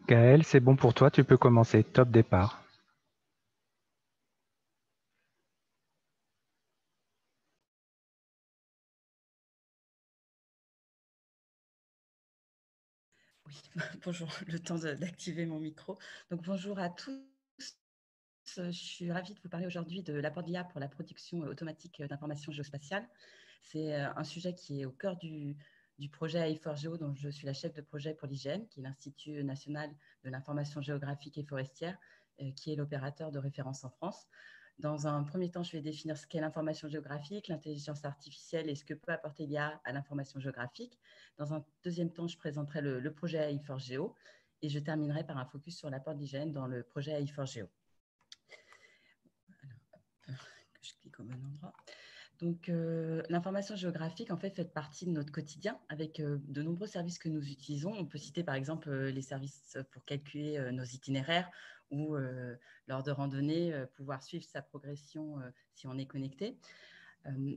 Gaël, c'est bon pour toi, tu peux commencer. Top départ. Oui, bonjour, le temps d'activer mon micro. Donc, bonjour à tous. Je suis ravie de vous parler aujourd'hui de l'apport d'IA pour la production automatique d'informations géospatiales. C'est un sujet qui est au cœur du projet AI4Geo, dont je suis la chef de projet pour l'IGN, qui est l'Institut national de l'information géographique et forestière, qui est l'opérateur de référence en France. Dans un premier temps, je vais définir ce qu'est l'information géographique, l'intelligence artificielle et ce que peut apporter l'IA à l'information géographique. Dans un deuxième temps, je présenterai le projet AI4Geo et je terminerai par un focus sur l'apport de l'IGN dans le projet AI4Geo. Que je clique au bon endroit. Donc, l'information géographique, en fait partie de notre quotidien avec de nombreux services que nous utilisons. On peut citer par exemple les services pour calculer nos itinéraires ou lors de randonnée, pouvoir suivre sa progression si on est connecté.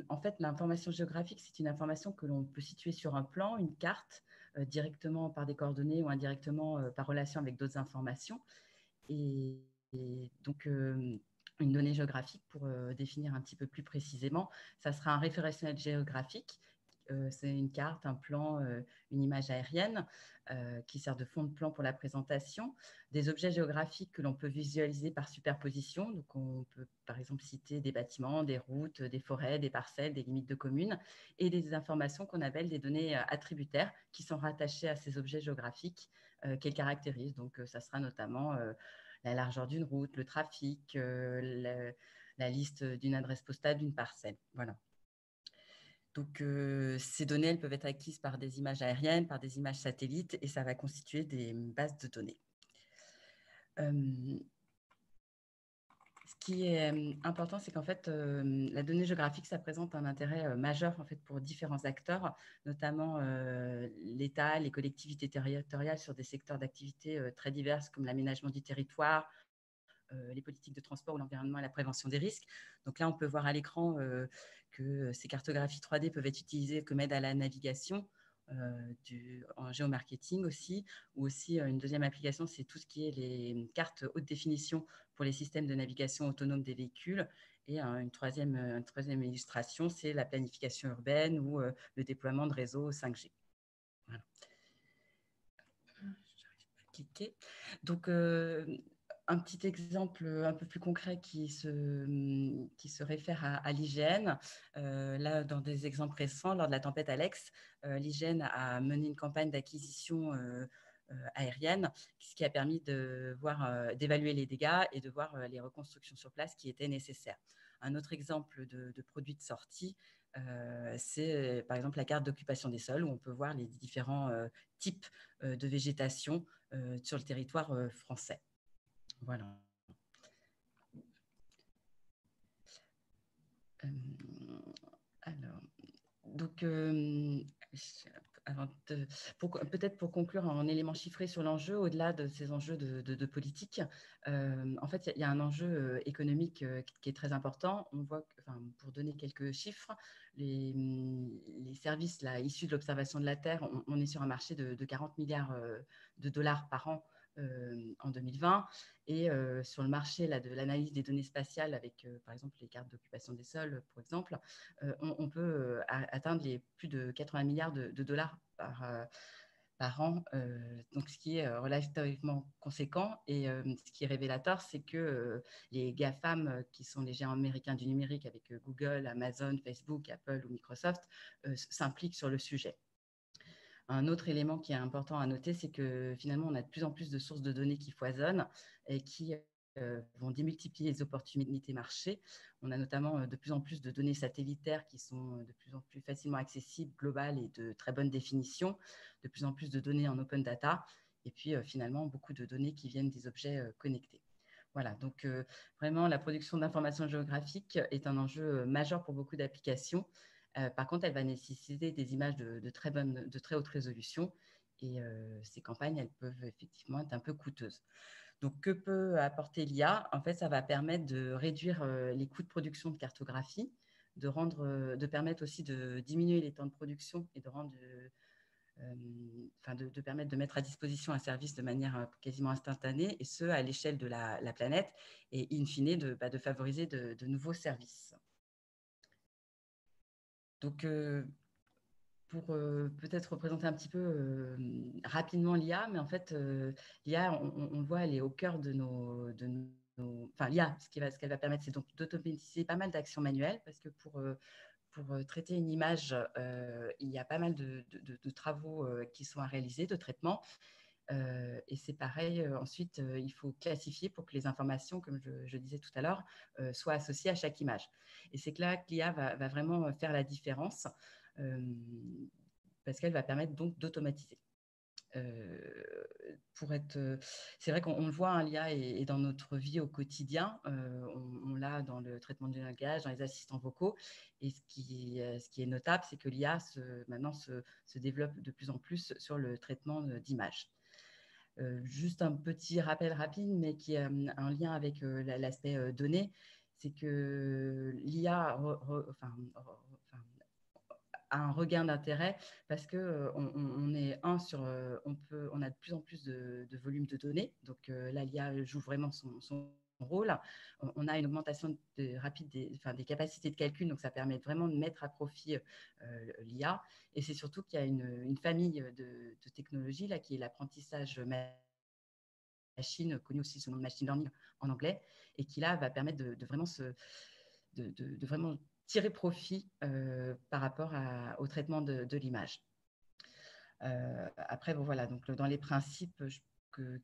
En fait, l'information géographique, c'est une information que l'on peut situer sur un plan, une carte, directement par des coordonnées ou indirectement par relation avec d'autres informations. Et donc, une donnée géographique, pour définir un petit peu plus précisément, ça sera un référentiel géographique. C'est une carte, un plan, une image aérienne qui sert de fond de plan pour la présentation. Des objets géographiques que l'on peut visualiser par superposition. Donc, on peut par exemple citer des bâtiments, des routes, des forêts, des parcelles, des limites de communes et des informations qu'on appelle des données attributaires qui sont rattachées à ces objets géographiques qu'elles caractérisent. Donc, ça sera notamment la largeur d'une route, le trafic, la liste d'une adresse postale, d'une parcelle. Voilà. Donc, ces données, elles peuvent être acquises par des images aériennes, par des images satellites, et ça va constituer des bases de données. Ce qui est important, c'est qu'en fait, la donnée géographique, ça présente un intérêt majeur en fait, pour différents acteurs, notamment l'État, les collectivités territoriales sur des secteurs d'activité très divers comme l'aménagement du territoire, les politiques de transport ou l'environnement et la prévention des risques. Donc là, on peut voir à l'écran que ces cartographies 3D peuvent être utilisées comme aide à la navigation, en géomarketing aussi, ou aussi une deuxième application, c'est tout ce qui est les cartes haute définition pour les systèmes de navigation autonome des véhicules. Et une troisième illustration, c'est la planification urbaine ou le déploiement de réseaux 5G. Voilà. Cliquer. Donc, un petit exemple un peu plus concret qui se réfère à l'IGN. Là, dans des exemples récents, lors de la tempête Alex, l'IGN a mené une campagne d'acquisition aérienne, ce qui a permis d'évaluer les dégâts et de voir les reconstructions sur place qui étaient nécessaires. Un autre exemple de produit de sortie, c'est par exemple la carte d'occupation des sols où on peut voir les différents types de végétation sur le territoire français. Voilà. Euh, alors, donc, peut-être pour conclure en éléments chiffrés sur l'enjeu, au-delà de ces enjeux de politique, en fait, il y a un enjeu économique qui est très important. On voit que, pour donner quelques chiffres, les services là, issus de l'observation de la Terre, on est sur un marché de 40 milliards de dollars par an en 2020. Et sur le marché là, de l'analyse des données spatiales avec, par exemple, les cartes d'occupation des sols, pour exemple, on peut atteindre les plus de 80 milliards de dollars par an, donc ce qui est relativement conséquent. Et ce qui est révélateur, c'est que les GAFAM, qui sont les géants américains du numérique avec Google, Amazon, Facebook, Apple ou Microsoft, s'impliquent sur le sujet. Un autre élément qui est important à noter, c'est que finalement, on a de plus en plus de sources de données qui foisonnent et qui vont démultiplier les opportunités marché. On a notamment de plus en plus de données satellitaires qui sont de plus en plus facilement accessibles, globales et de très bonne définition, de plus en plus de données en open data, et puis finalement, beaucoup de données qui viennent des objets connectés. Voilà, donc vraiment, la production d'informations géographiques est un enjeu majeur pour beaucoup d'applications. Par contre, elle va nécessiter des images de très haute résolution et ces campagnes, elles peuvent effectivement être un peu coûteuses. Donc, que peut apporter l'IA? En fait, ça va permettre de réduire les coûts de production de cartographie, de permettre aussi de diminuer les temps de production et de rendre de permettre de mettre à disposition un service de manière quasiment instantanée, et ce, à l'échelle de la planète, et in fine, de favoriser de nouveaux services. Donc, pour peut-être représenter un petit peu rapidement l'IA, mais en fait, l'IA, on le voit, elle est au cœur de enfin, l'IA, ce qu'elle va permettre, c'est donc d'automatiser pas mal d'actions manuelles, parce que pour traiter une image, il y a pas mal de travaux qui sont à réaliser, de traitement. Et c'est pareil, ensuite, il faut classifier pour que les informations, comme je disais tout à l'heure, soient associées à chaque image. Et c'est que là que l'IA va vraiment faire la différence, parce qu'elle va permettre donc d'automatiser. C'est vrai qu'on le voit, hein, l'IA est dans notre vie au quotidien. On l'a dans le traitement du langage, dans les assistants vocaux. Et ce qui est notable, c'est que l'IA maintenant se développe de plus en plus sur le traitement d'images. Juste un petit rappel rapide, mais qui a un lien avec l'aspect données, c'est que l'IA a un regain d'intérêt parce que on est on a de plus en plus de volume de données. Donc là, l'IA joue vraiment son rôle. On a une augmentation rapide des capacités de calcul, donc ça permet vraiment de mettre à profit l'IA. Et c'est surtout qu'il y a une famille de technologies là, qui est l'apprentissage machine, connu aussi sous le nom de machine learning en anglais, et qui là va permettre de vraiment vraiment tirer profit par rapport au traitement de l'image. Après, bon, voilà, donc dans les principes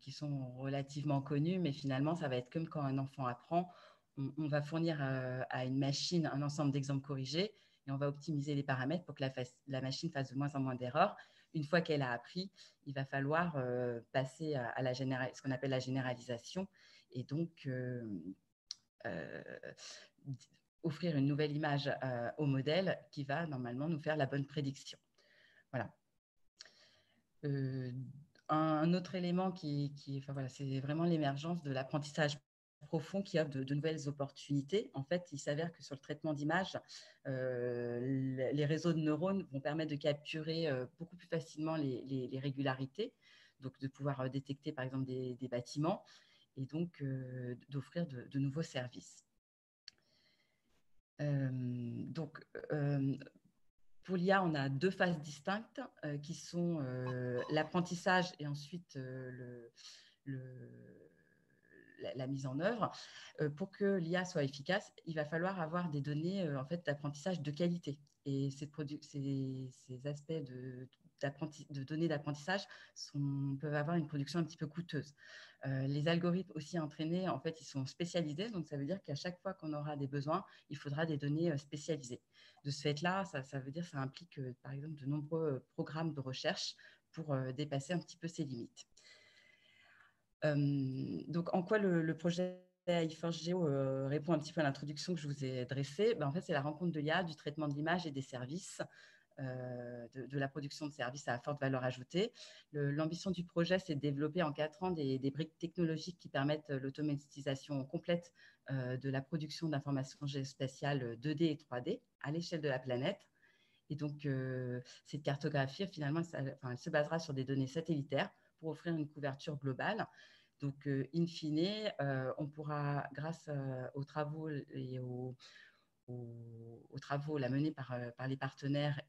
qui sont relativement connus, mais finalement, ça va être comme quand un enfant apprend. On va fournir à une machine un ensemble d'exemples corrigés, et on va optimiser les paramètres pour que la machine fasse de moins en moins d'erreurs. Une fois qu'elle a appris, il va falloir passer à ce qu'on appelle la généralisation, et donc offrir une nouvelle image au modèle qui va normalement nous faire la bonne prédiction. Voilà. Un autre élément c'est vraiment l'émergence de l'apprentissage profond qui offre de nouvelles opportunités. En fait, il s'avère que sur le traitement d'images, les réseaux de neurones vont permettre de capturer beaucoup plus facilement les régularités, donc de pouvoir détecter par exemple des bâtiments, et donc d'offrir de nouveaux services. Donc, pour l'IA, on a deux phases distinctes qui sont l'apprentissage et ensuite la mise en œuvre. Pour que l'IA soit efficace, il va falloir avoir des données en fait, d'apprentissage de qualité. Et ces aspects de données d'apprentissage peuvent avoir une production un petit peu coûteuse. Les algorithmes aussi entraînés, en fait, ils sont spécialisés. Donc, ça veut dire qu'à chaque fois qu'on aura des besoins, il faudra des données spécialisées. De ce fait-là, ça veut dire que ça implique, par exemple, de nombreux programmes de recherche pour dépasser un petit peu ces limites. Donc, en quoi le projet AI4 Geo répond un petit peu à l'introduction que je vous ai dressée? En fait, c'est la rencontre de l'IA, du traitement de l'image et des services, de la production de services à forte valeur ajoutée. L'ambition du projet, c'est de développer en 4 ans des briques technologiques qui permettent l'automatisation complète de la production d'informations géospatiales 2D et 3D à l'échelle de la planète. Et donc, cette cartographie, finalement, elle se basera sur des données satellitaires pour offrir une couverture globale. Donc, in fine, on pourra, grâce aux travaux et aux travaux menés par les partenaires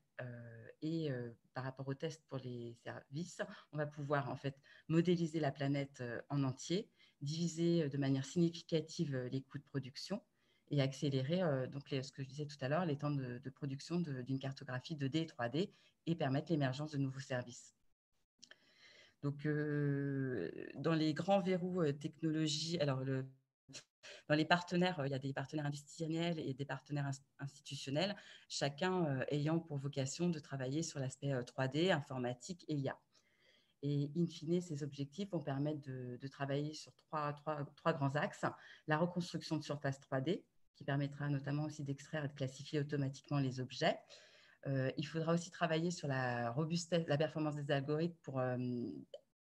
et par rapport aux tests pour les services, on va pouvoir en fait modéliser la planète en entier, diviser de manière significative les coûts de production et accélérer donc ce que je disais tout à l'heure, les temps de production d'une cartographie 2D et 3D et permettre l'émergence de nouveaux services. Donc, dans les grands verrous technologie, alors dans les partenaires, il y a des partenaires industriels et des partenaires institutionnels, chacun ayant pour vocation de travailler sur l'aspect 3D, informatique et IA. Et in fine, ces objectifs vont permettre de travailler sur trois grands axes. La reconstruction de surface 3D, qui permettra notamment aussi d'extraire et de classifier automatiquement les objets. Il faudra aussi travailler sur la robustesse, la performance des algorithmes pour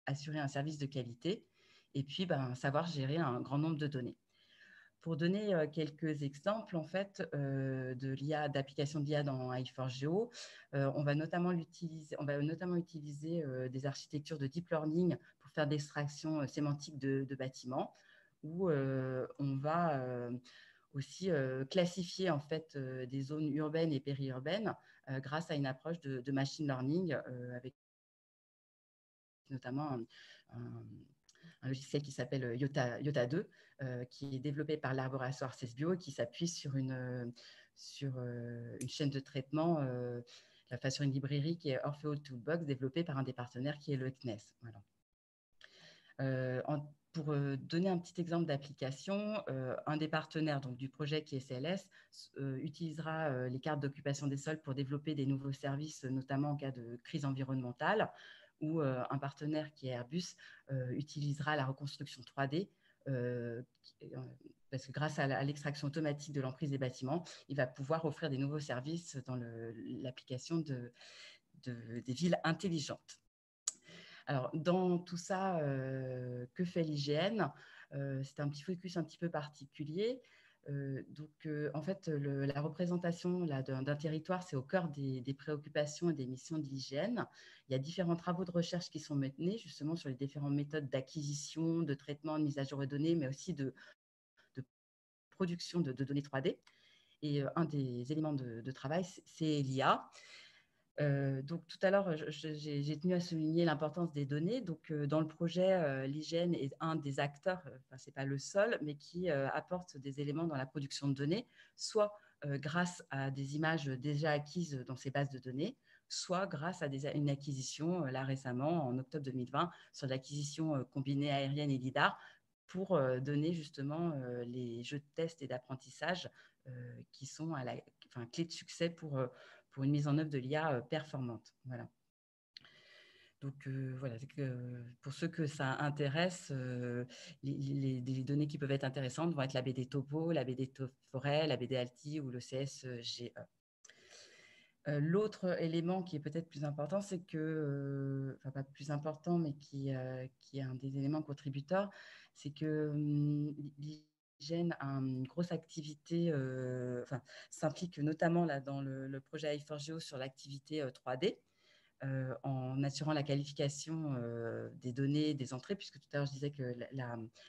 assurer un service de qualité et puis savoir gérer un grand nombre de données. Pour donner quelques exemples en fait, d'application de l'IA dans i4Geo, on va notamment utiliser des architectures de deep learning pour faire de l'extraction sémantique de bâtiments, où on va aussi classifier en fait des zones urbaines et périurbaines grâce à une approche de machine learning avec notamment un logiciel qui s'appelle Iota 2, qui est développé par laboratoire CESBio et qui s'appuie sur une chaîne de traitement, sur une librairie qui est Orfeo Toolbox, développée par un des partenaires qui est le CNES. Voilà. Pour donner un petit exemple d'application, un des partenaires donc, du projet qui est CLS utilisera les cartes d'occupation des sols pour développer des nouveaux services, notamment en cas de crise environnementale, ou un partenaire qui est Airbus utilisera la reconstruction 3D parce que grâce à l'extraction automatique de l'emprise des bâtiments, il va pouvoir offrir des nouveaux services dans l'application des villes intelligentes. Alors, dans tout ça, que fait l'IGN? C'est un petit focus un petit peu particulier. En fait, la représentation d'un territoire, c'est au cœur des préoccupations et des missions de l'IGN. Il y a différents travaux de recherche qui sont menés justement sur les différentes méthodes d'acquisition, de traitement, de mise à jour des données, mais aussi de production de données 3D. Et un des éléments de travail, c'est l'IA. Donc, tout à l'heure, j'ai tenu à souligner l'importance des données. Donc, dans le projet, l'IGN est un des acteurs, ce n'est pas le seul, mais qui apporte des éléments dans la production de données, soit grâce à des images déjà acquises dans ces bases de données, soit grâce à une acquisition, là récemment, en octobre 2020, sur l'acquisition combinée aérienne et LIDAR, pour donner justement les jeux de test et d'apprentissage qui sont clé de succès pour une mise en œuvre de l'IA performante. Voilà. Donc, voilà, pour ceux que ça intéresse, les données qui peuvent être intéressantes vont être la BD Topo, la BD Forêt, la BD Alti ou le CSGE. L'autre élément qui est peut-être plus important, c'est que, enfin pas plus important, mais qui est un des éléments contributeurs, c'est que l'IGN a une grosse activité, s'implique notamment là, dans le projet i4Geo sur l'activité 3D, en assurant la qualification des données, des entrées, puisque tout à l'heure je disais que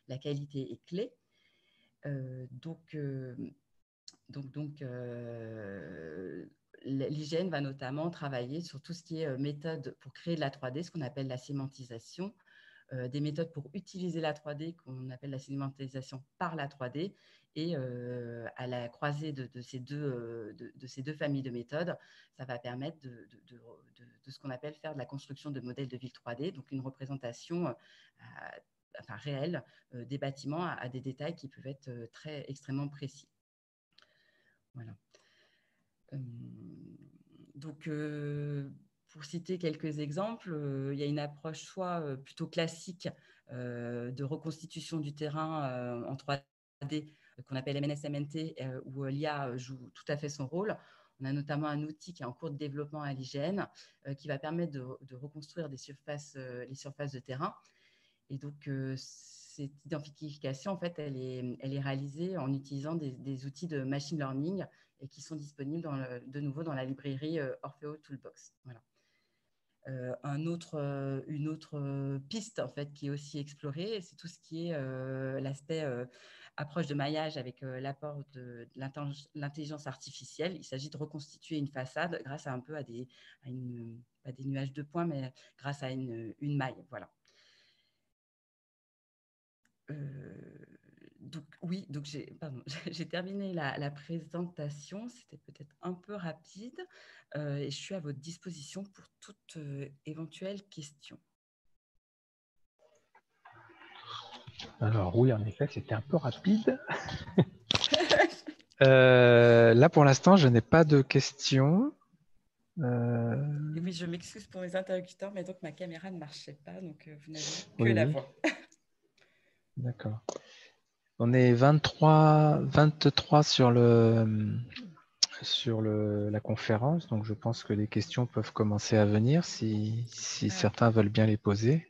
la qualité est clé. L'IGN va notamment travailler sur tout ce qui est méthode pour créer de la 3D, ce qu'on appelle la sémantisation, des méthodes pour utiliser la 3D qu'on appelle la sémantisation par la 3D, et à la croisée de ces deux familles de méthodes, ça va permettre de ce qu'on appelle faire de la construction de modèles de ville 3D, donc une représentation réelle des bâtiments à des détails qui peuvent être extrêmement précis. Voilà. Donc, pour citer quelques exemples, il y a une approche soit plutôt classique de reconstitution du terrain en 3D qu'on appelle MNS-MNT, où l'IA joue tout à fait son rôle. On a notamment un outil qui est en cours de développement à l'IGN qui va permettre de reconstruire les surfaces de terrain. Et donc, cette identification, en fait, elle est réalisée en utilisant des outils de machine learning et qui sont disponibles de nouveau dans la librairie Orfeo Toolbox. Voilà. Une autre piste en fait qui est aussi explorée, c'est tout ce qui est l'aspect approche de maillage avec l'apport de l'intelligence artificielle. Il s'agit de reconstituer une façade grâce à pas des nuages de points, mais grâce à une maille. Voilà. Donc j'ai terminé la présentation. C'était peut-être un peu rapide et je suis à votre disposition pour toute éventuelle question. Alors oui, en effet, c'était un peu rapide. Là, pour l'instant, je n'ai pas de questions. Oui, je m'excuse pour mes interlocuteurs, mais donc ma caméra ne marchait pas, donc vous n'avez que la voix. D'accord. On est 23 sur la conférence, donc je pense que les questions peuvent commencer à venir si certains veulent bien les poser.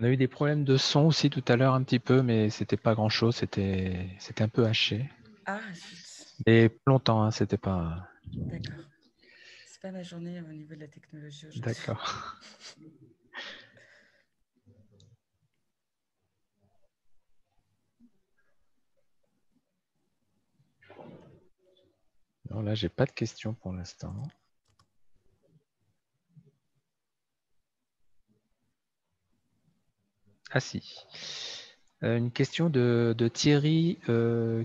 On a eu des problèmes de son aussi tout à l'heure un petit peu, mais c'était pas grand-chose, c'était un peu haché. Ah, zut. Et pas longtemps, hein, c'était pas... D'accord. C'est pas ma journée au niveau de la technologie aujourd'hui. D'accord. Non, là, j'ai pas de questions pour l'instant. Ah si. Une question de Thierry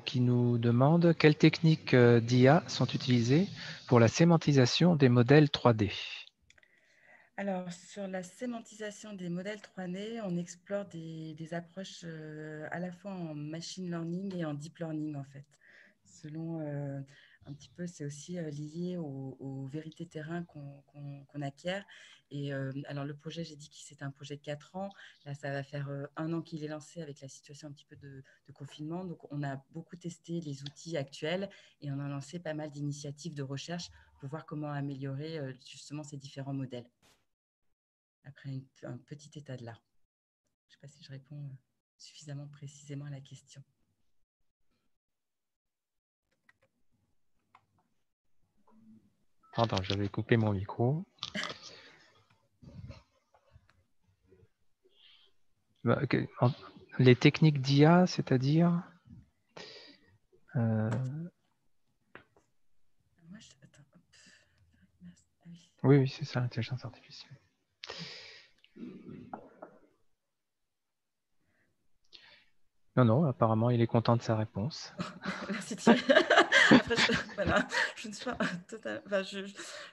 qui nous demande quelles techniques d'IA sont utilisées pour la sémantisation des modèles 3D. Alors, sur la sémantisation des modèles 3D, on explore des approches à la fois en machine learning et en deep learning, en fait. Selon un petit peu, c'est aussi lié aux vérités terrain qu'on acquiert. Et alors, le projet, j'ai dit que c'était un projet de 4 ans. Là, ça va faire 1 an qu'il est lancé avec la situation un petit peu de confinement. Donc, on a beaucoup testé les outils actuels et on a lancé pas mal d'initiatives de recherche pour voir comment améliorer justement ces différents modèles après un petit état de l'art. Je ne sais pas si je réponds suffisamment précisément à la question. Pardon, j'avais coupé mon micro. Les techniques d'IA, c'est-à-dire Attends, hop. Ah oui. Oui, oui, c'est ça, l'intelligence artificielle. Non, non, apparemment, il est content de sa réponse. Merci Thierry. Après, voilà, je ne suis pas total, enfin,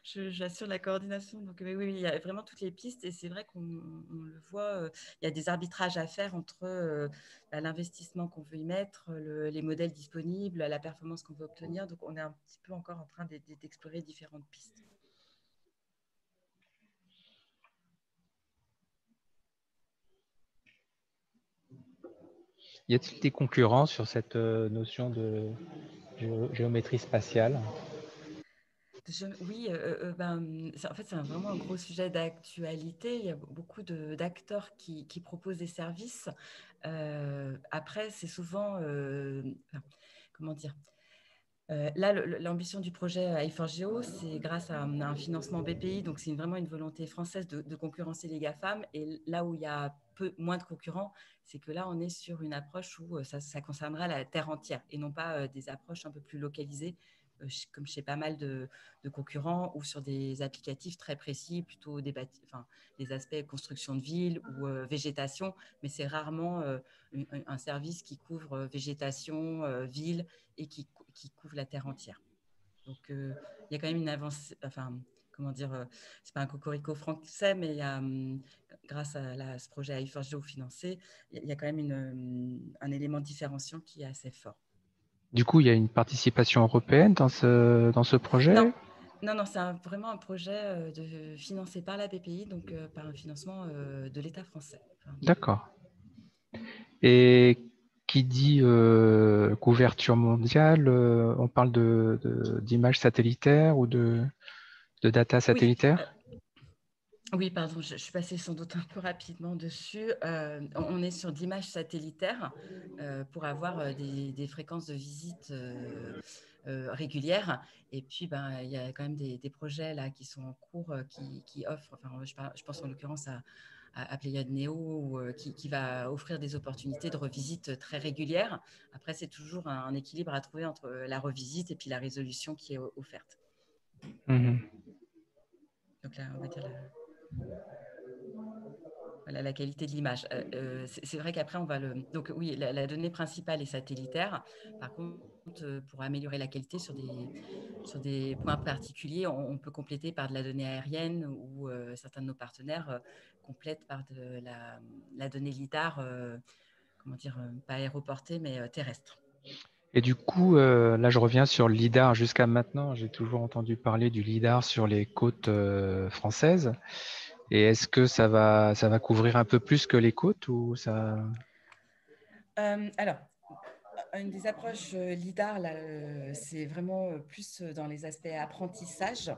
j'assure la coordination. Donc, oui, il y a vraiment toutes les pistes et c'est vrai qu'on le voit. Il y a des arbitrages à faire entre l'investissement qu'on veut y mettre, les modèles disponibles, la performance qu'on veut obtenir. Donc, on est un petit peu encore en train d'explorer différentes pistes. Y a-t-il des concurrents sur cette notion de géométrie spatiale? Oui, en fait, c'est vraiment un gros sujet d'actualité. Il y a beaucoup d'acteurs qui proposent des services. Après, c'est souvent, comment dire, là, l'ambition du projet i4Geo, c'est grâce à un financement BPI, donc c'est vraiment une volonté française de concurrencer les GAFAM. Et là où il y a moins de concurrents, c'est que là, on est sur une approche où ça concernera la terre entière et non pas des approches un peu plus localisées, comme chez pas mal de concurrents ou sur des applicatifs très précis, plutôt des aspects construction de ville ou végétation, mais c'est rarement un service qui couvre végétation, ville et qui couvre la terre entière. Donc, il y a quand même une avancée, enfin, comment dire, c'est pas un cocorico français, mais il y a, grâce à ce projet i4Geo financé, il y a quand même un élément différenciant qui est assez fort. Du coup, il y a une participation européenne dans ce Non, projet? non, c'est vraiment un projet financé par la BPI, donc par un financement de l'État français. Enfin, D'accord. Et qui dit couverture mondiale, on parle d'images satellitaires ou de data oui, satellitaire? oui, pardon, je suis passée sans doute un peu rapidement dessus. On est sur d'images satellitaires pour avoir des fréquences de visite régulières. Et puis, il y a quand même des projets là, qui sont en cours qui offrent, enfin, je pense en l'occurrence à Pléiade Néo, qui va offrir des opportunités de revisite très régulières. Après, c'est toujours un équilibre à trouver entre la revisite et puis la résolution qui est offerte. Mhm. Donc là, on va dire voilà, la qualité de l'image. C'est vrai qu'après, on va le. Donc, oui, la donnée principale est satellitaire. Par contre, pour améliorer la qualité sur des points particuliers, on peut compléter par de la donnée aérienne ou certains de nos partenaires complètent par de la donnée LIDAR, comment dire, pas aéroportée, mais terrestre. Et du coup, là, je reviens sur le lidar. Jusqu'à maintenant, j'ai toujours entendu parler du lidar sur les côtes françaises. Et est-ce que ça va couvrir un peu plus que les côtes ou ça... Alors, une des approches LIDAR, là, c'est vraiment plus dans les aspects apprentissage.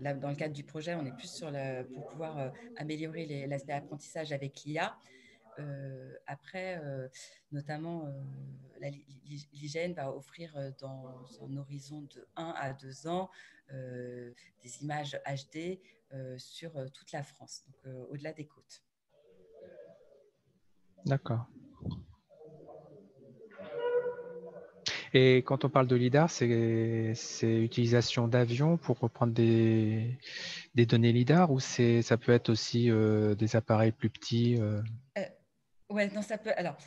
là, dans le cadre du projet, on est plus pour pouvoir améliorer l'aspect apprentissage avec l'IA. Après, notamment, l'IGN va offrir dans un horizon de 1 à 2 ans des images HD sur toute la France, donc au-delà des côtes. D'accord. Et quand on parle de LIDAR, c'est utilisation d'avions pour reprendre des données LIDAR ou ça peut être aussi des appareils plus petits Ouais, non, ça peut. Alors,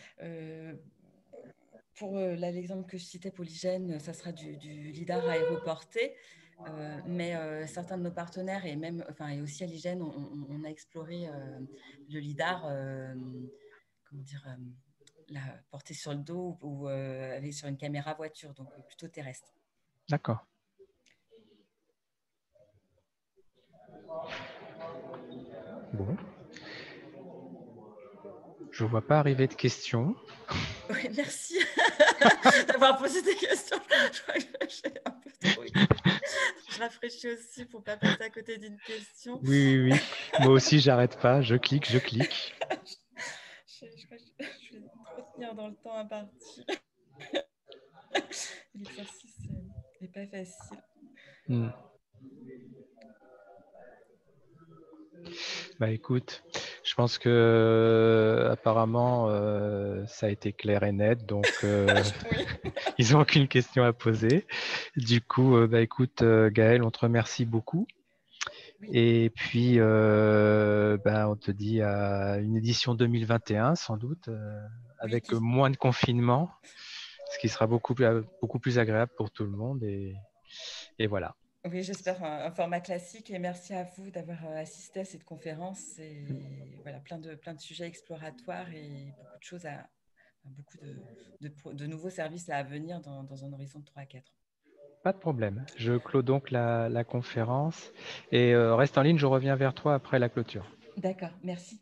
pour l'exemple que je citais pour l'hygiène, ça sera du lidar aéroporté. Mais certains de nos partenaires et même, enfin, et aussi à l'hygiène, on a exploré le lidar, comment dire, la porté sur le dos ou aller sur une caméra voiture, donc plutôt terrestre. D'accord. Bon. Je ne vois pas arriver de questions. Oui, merci d'avoir posé des questions. Je crois que j'ai un peu trop écrit. Je rafraîchis aussi pour ne pas passer à côté d'une question. Oui, oui, oui. Moi aussi, j'arrête pas. Je clique, je clique. Je crois que je vais trop tenir dans le temps imparti. L'exercice n'est pas facile. Hmm. Bah écoute, je pense que apparemment ça a été clair et net, donc Oui. ils n'ont aucune question à poser. Du coup, bah écoute, Gaël, on te remercie beaucoup. Oui. Et puis, bah, on te dit à une édition 2021, sans doute, Oui, avec moins de confinement, ce qui sera beaucoup plus agréable pour tout le monde. Et voilà. oui, j'espère un format classique et merci à vous d'avoir assisté à cette conférence et voilà, plein de sujets exploratoires et beaucoup de choses beaucoup de nouveaux services à venir dans un horizon de 3 à 4 ans. Pas de problème. Je clôt donc la conférence et reste en ligne, je reviens vers toi après la clôture. D'accord, merci.